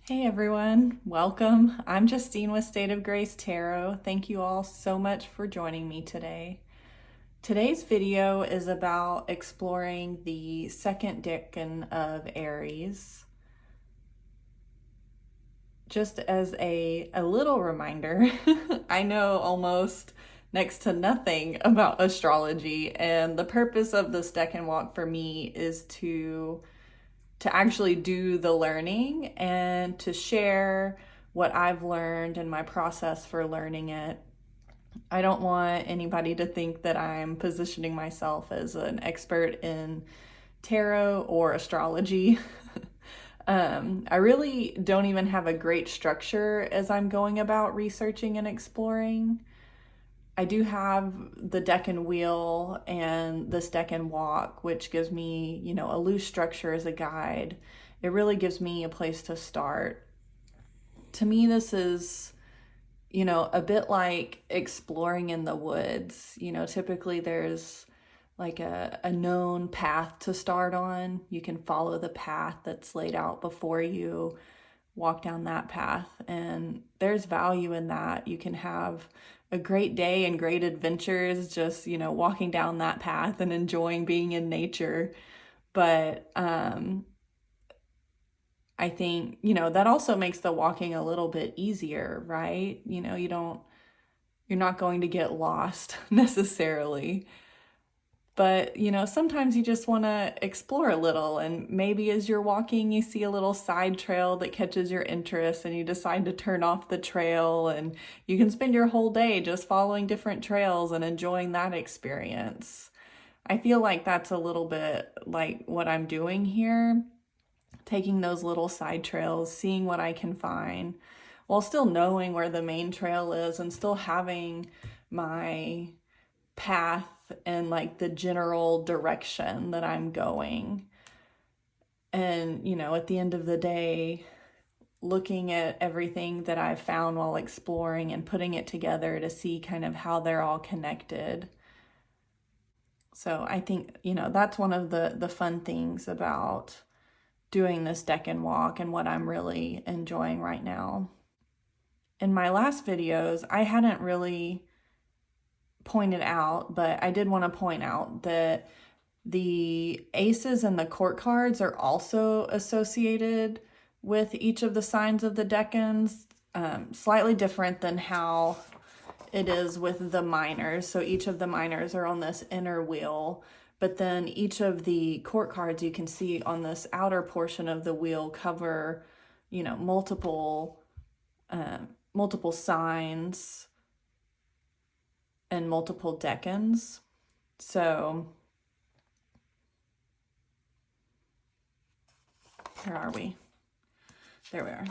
Hey everyone, welcome. I'm Justine with State of Grace Tarot. Thank you all so much for joining me today. Today's video is about exploring the second decan of Aries. Just as a little reminder, I know almost next to nothing about astrology, and the purpose of this Decan Walk for me is to actually do the learning and to share what I've learned and my process for learning it. I don't want anybody to think that I'm positioning myself as an expert in tarot or astrology. I really don't even have a great structure as I'm going about researching and exploring. I do have the Decan wheel and this Decan walk, which gives me, a loose structure as a guide. It really gives me a place to start. To me, this is, a bit like exploring in the woods. Typically there's like a known path to start on. You can follow the path that's laid out before you, walk down that path, and there's value in that. You can have a great day and great adventures just walking down that path and enjoying being in nature. But I think that also makes the walking a little bit easier, right? You're not going to get lost necessarily. But, sometimes you just want to explore a little, and maybe as you're walking, you see a little side trail that catches your interest and you decide to turn off the trail, and you can spend your whole day just following different trails and enjoying that experience. I feel like that's a little bit like what I'm doing here, taking those little side trails, seeing what I can find, while still knowing where the main trail is and still having my path and like the general direction that I'm going. And, at the end of the day, looking at everything that I've found while exploring and putting it together to see kind of how they're all connected. So I think, that's one of the fun things about doing this Decan walk and what I'm really enjoying right now. In my last videos, I hadn't really pointed out, but I did want to point out that the aces and the court cards are also associated with each of the signs of the decans, slightly different than how it is with the minors. So each of the minors are on this inner wheel, but then each of the court cards you can see on this outer portion of the wheel cover, multiple signs and multiple decans. So where are we? There we are.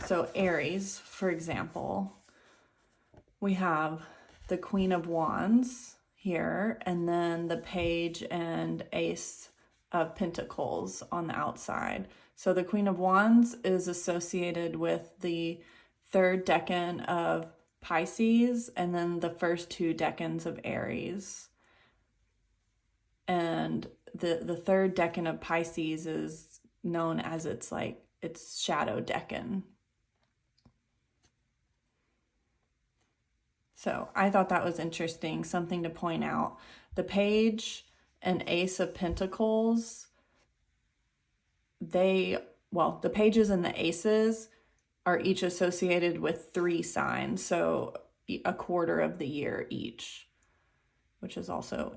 So Aries, for example, we have the Queen of Wands here, and then the Page and Ace of Pentacles on the outside. So the Queen of Wands is associated with the third decan of Pisces and then the first two decans of Aries. And the third decan of Pisces is known as its shadow decan. So I thought that was interesting, something to point out. The Page and Ace of Pentacles, the Pages and the Aces are each associated with 3 signs, so a quarter of the year each, which is also,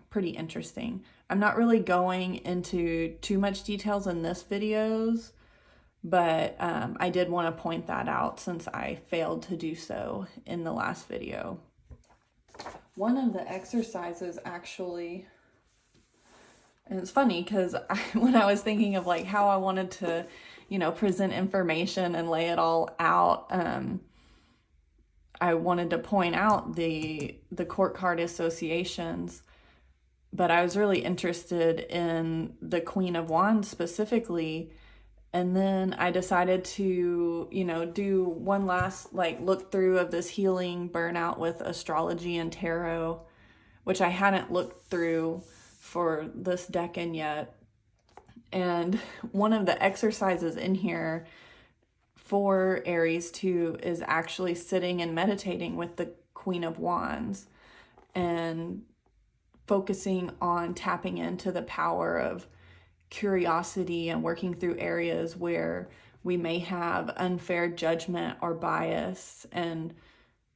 pretty interesting. I'm not really going into too much details in this videos, but I did want to point that out since I failed to do so in the last video. One of the exercises actually, and it's funny because when I was thinking of like how I wanted to present information and lay it all out, I wanted to point out the court card associations, but I was really interested in the Queen of Wands specifically. And then I decided to, do one last look through of this healing burnout with astrology and tarot, which I hadn't looked through for this decan yet. And one of the exercises in here for Aries too is actually sitting and meditating with the Queen of Wands and focusing on tapping into the power of curiosity and working through areas where we may have unfair judgment or bias, and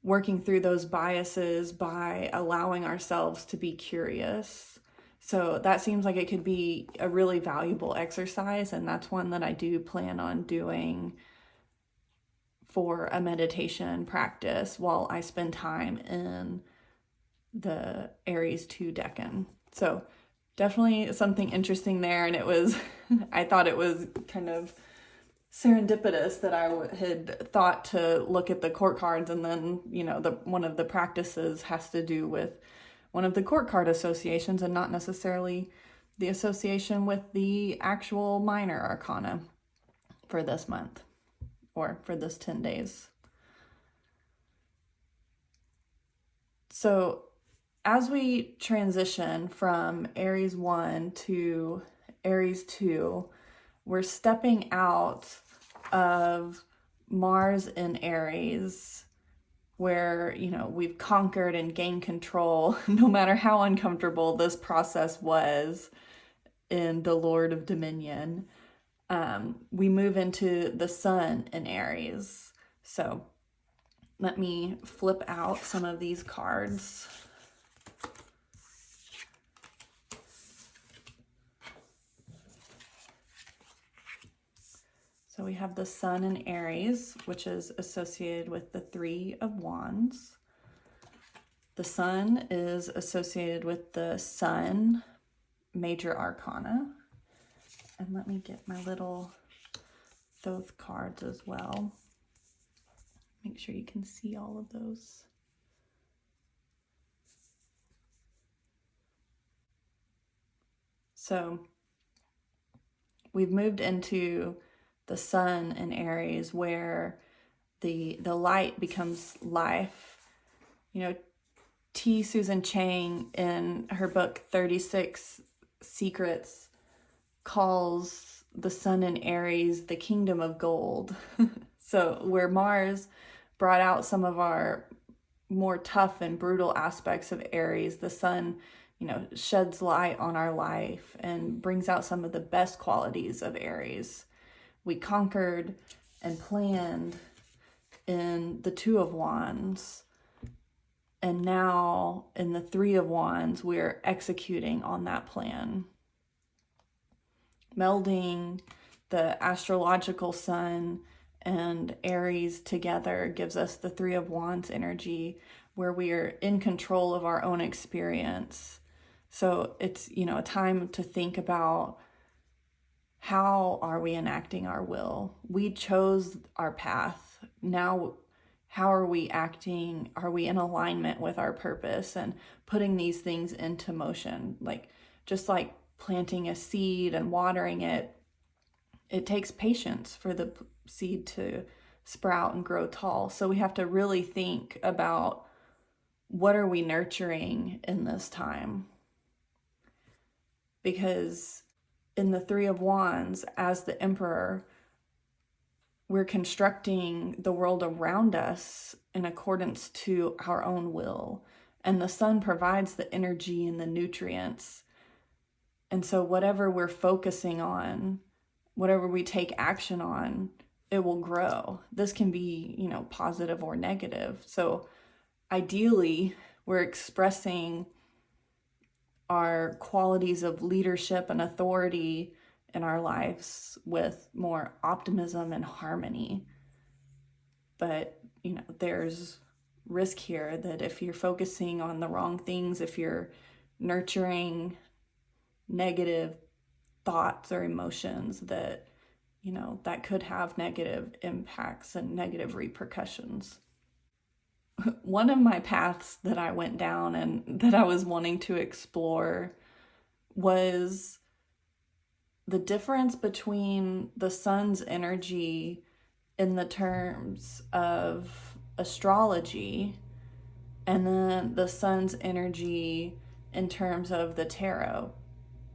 working through those biases by allowing ourselves to be curious. So that seems like it could be a really valuable exercise, and that's one that I do plan on doing for a meditation practice while I spend time in the Aries 2 Decan. So definitely something interesting there, and it was, I thought it was kind of serendipitous that I had thought to look at the court cards, and then, you know, one of the practices has to do with one of the court card associations and not necessarily the association with the actual minor arcana for this month or for this 10 days. So as we transition from Aries 1 to Aries 2, we're stepping out of Mars in Aries, where, you know, we've conquered and gained control, no matter how uncomfortable this process was in the Lord of Dominion. We move into the Sun in Aries. So let me flip out some of these cards. So we have the Sun in Aries, which is associated with the Three of Wands. The Sun is associated with the Sun, Major Arcana. And let me get my little Thoth cards as well. Make sure you can see all of those. So we've moved into the Sun in Aries, where the light becomes life. You know, T. Susan Chang in her book 36 Secrets calls the Sun in Aries the kingdom of gold. So where Mars brought out some of our more tough and brutal aspects of Aries, the Sun, you know, sheds light on our life and brings out some of the best qualities of Aries. We conquered and planned in the Two of Wands. And now in the Three of Wands, we're executing on that plan. Melding the astrological Sun and Aries together gives us the Three of Wands energy, where we are in control of our own experience. So it's, you know, a time to think about, how are we enacting our will? We chose our path. Now, how are we acting? Are we in alignment with our purpose and putting these things into motion? Like, just like planting a seed and watering it, it takes patience for the seed to sprout and grow tall. So we have to really think about, what are we nurturing in this time? Because in the Three of Wands, as the Emperor, we're constructing the world around us in accordance to our own will. And the Sun provides the energy and the nutrients. And so whatever we're focusing on, whatever we take action on, it will grow. This can be, you know, positive or negative. So ideally, we're expressing our qualities of leadership and authority in our lives with more optimism and harmony. But, you know, there's risk here that if you're focusing on the wrong things, if you're nurturing negative thoughts or emotions, that, you know, that could have negative impacts and negative repercussions. One of my paths that I went down and that I was wanting to explore was the difference between the Sun's energy in the terms of astrology and then the Sun's energy in terms of the tarot,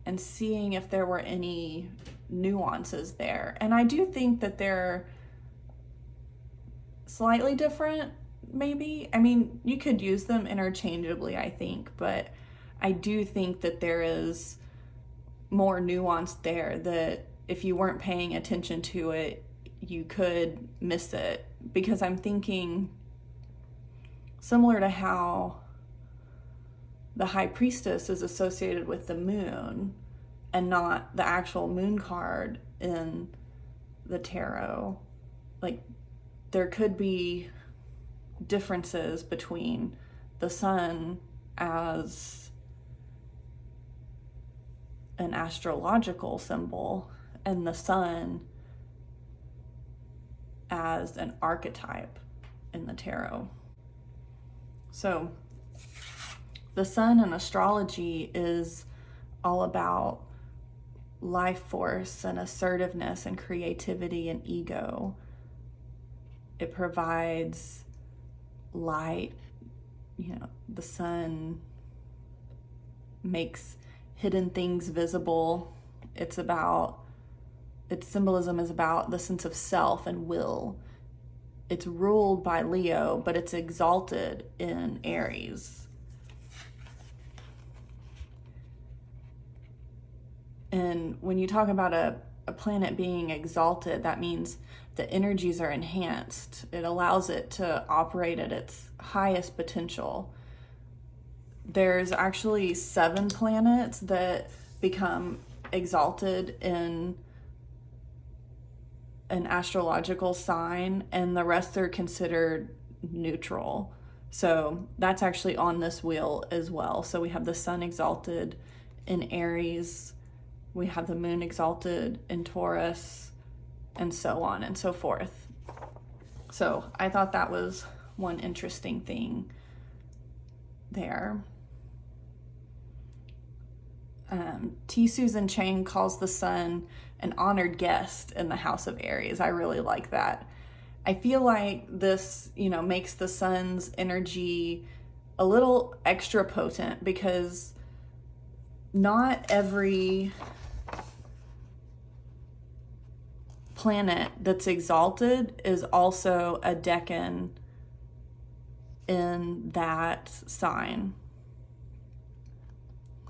and seeing if there were any nuances there. And I do think that there slightly different, maybe. I mean, you could use them interchangeably, I think, but I do think that there is more nuance there that if you weren't paying attention to it, you could miss it. Because I'm thinking similar to how the High Priestess is associated with the moon and not the actual moon card in the tarot. Like, there could be differences between the sun as an astrological symbol and the sun as an archetype in the tarot. So the sun in astrology is all about life force and assertiveness and creativity and ego. It provides light. You know, the sun makes hidden things visible. Its symbolism is about the sense of self and will. It's ruled by Leo, but it's exalted in Aries. And when you talk about a planet being exalted, that means the energies are enhanced. It allows it to operate at its highest potential. There's actually 7 planets that become exalted in an astrological sign, and the rest are considered neutral. So that's actually on this wheel as well. So we have the sun exalted in Aries, we have the moon exalted in Taurus, and so on and so forth. So I thought that was one interesting thing there. T. Susan Chang calls the sun an honored guest in the house of Aries. I really like that. I feel like this, makes the sun's energy a little extra potent, because not every planet that's exalted is also a decan in that sign.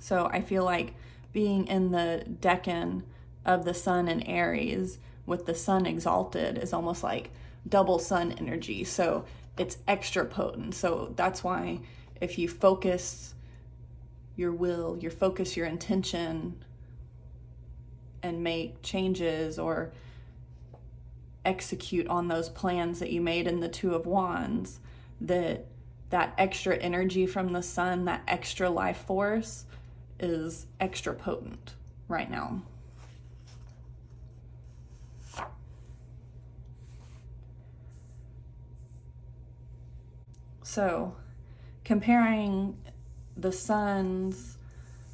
So I feel like being in the decan of the sun in Aries with the sun exalted is almost like double sun energy. So it's extra potent. So that's why if you focus your will, your intention, and make changes or execute on those plans that you made in the Two of Wands, that extra energy from the sun, that extra life force is extra potent right now. So comparing the sun's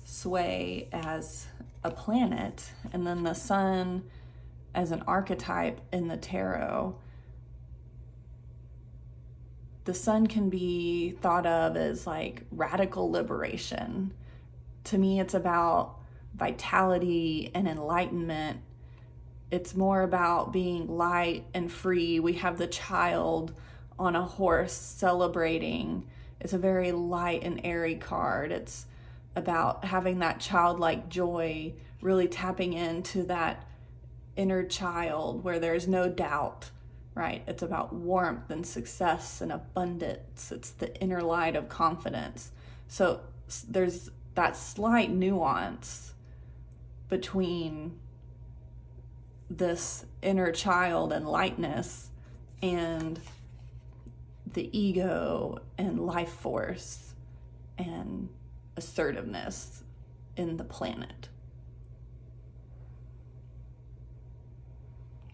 sway as a planet and then the sun as an archetype in the tarot, the sun can be thought of as like radical liberation. To me, it's about vitality and enlightenment. It's more about being light and free. We have the child on a horse celebrating. It's a very light and airy card. It's about having that childlike joy, really tapping into that inner child where there's no doubt, right? It's about warmth and success and abundance. It's the inner light of confidence. So there's that slight nuance between this inner child and lightness and the ego and life force and assertiveness in the planet.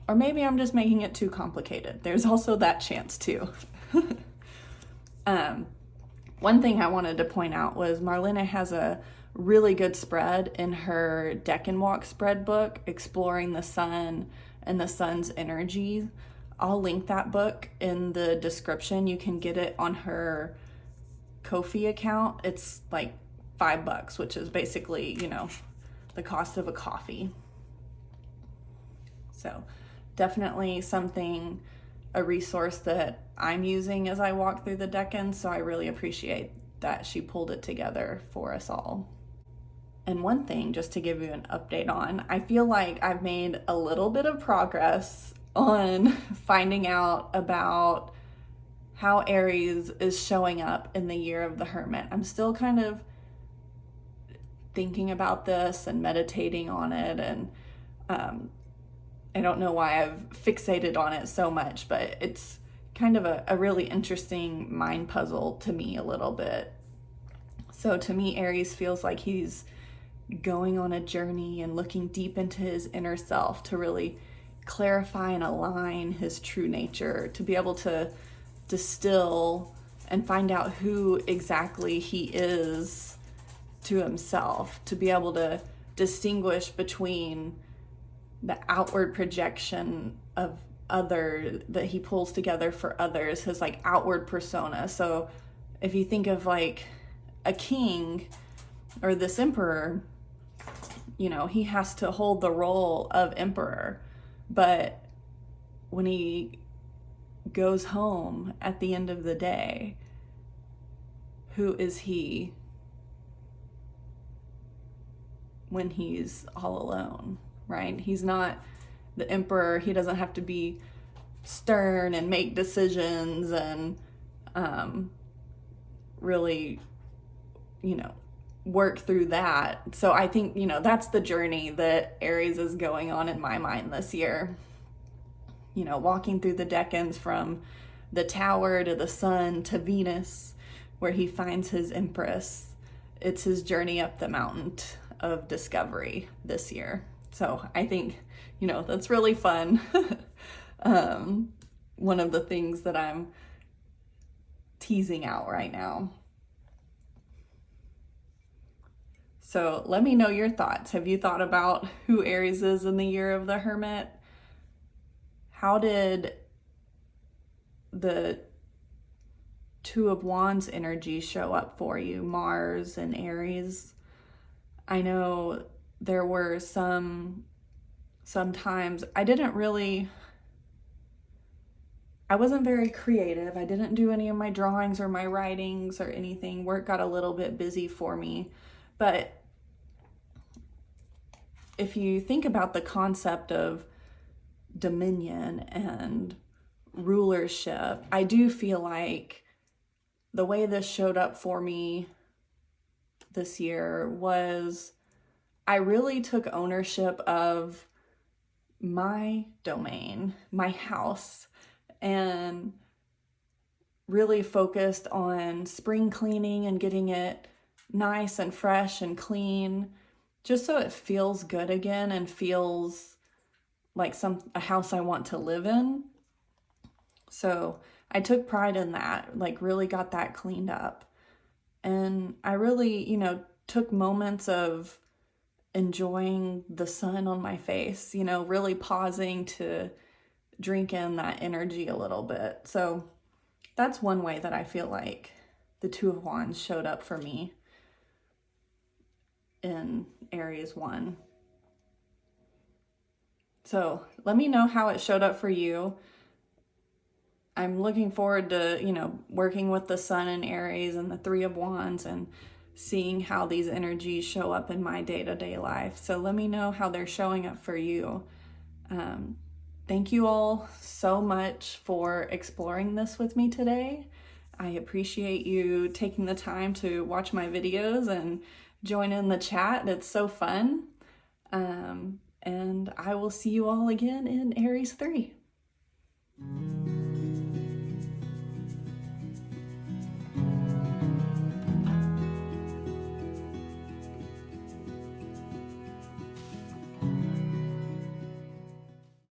Or maybe I'm just making it too complicated. There's also that chance too. One thing I wanted to point out was Marlena has a really good spread in her Decan Walk spread book, exploring the sun and the sun's energies. I'll link that book in the description. You can get it on her Ko-fi account. It's like $5, which is basically, the cost of a coffee. So definitely something a resource that I'm using as I walk through the Decan, so I really appreciate that she pulled it together for us all. And one thing, just to give you an update on, I feel like I've made a little bit of progress on finding out about how Aries is showing up in the year of the Hermit. I'm still kind of thinking about this and meditating on it, and I don't know why I've fixated on it so much, but it's kind of a really interesting mind puzzle to me a little bit. So to me, Aries feels like he's going on a journey and looking deep into his inner self to really clarify and align his true nature, to be able to distill and find out who exactly he is to himself, to be able to distinguish between the outward projection of other that he pulls together for others, his like outward persona. So if you think of like a king or this emperor, you know, he has to hold the role of emperor, but when he goes home at the end of the day, who is he when he's all alone, right? He's not the emperor. He doesn't have to be stern and make decisions and really, you know, work through that. So I think, you know, that's the journey that Aries is going on in my mind this year. You know, walking through the decans from the tower to the sun to Venus, where he finds his empress. It's his journey up the mountain of discovery this year. So I think, you know, that's really fun. One of the things that I'm teasing out right now. So let me know your thoughts. Have you thought about who Aries is in the year of the Hermit? How did the Two of Wands energy show up for you, Mars and Aries? I know there were sometimes I wasn't very creative. I didn't do any of my drawings or my writings or anything. Work got a little bit busy for me. But if you think about the concept of dominion and rulership, I do feel like the way this showed up for me this year was I really took ownership of my domain, my house, and really focused on spring cleaning and getting it nice and fresh and clean, just so it feels good again and feels like a house I want to live in. So I took pride in that, like really got that cleaned up. And I really, you know, took moments of enjoying the sun on my face, you know, really pausing to drink in that energy a little bit. So that's one way that I feel like the Two of Wands showed up for me in Aries 1. So let me know how it showed up for you. I'm looking forward to, you know, working with the Sun in Aries and the Three of Wands and seeing how these energies show up in my day-to-day life. So let me know how they're showing up for you. Thank you all so much for exploring this with me today. I appreciate you taking the time to watch my videos and join in the chat. It's so fun. And I will see you all again in Aries 3.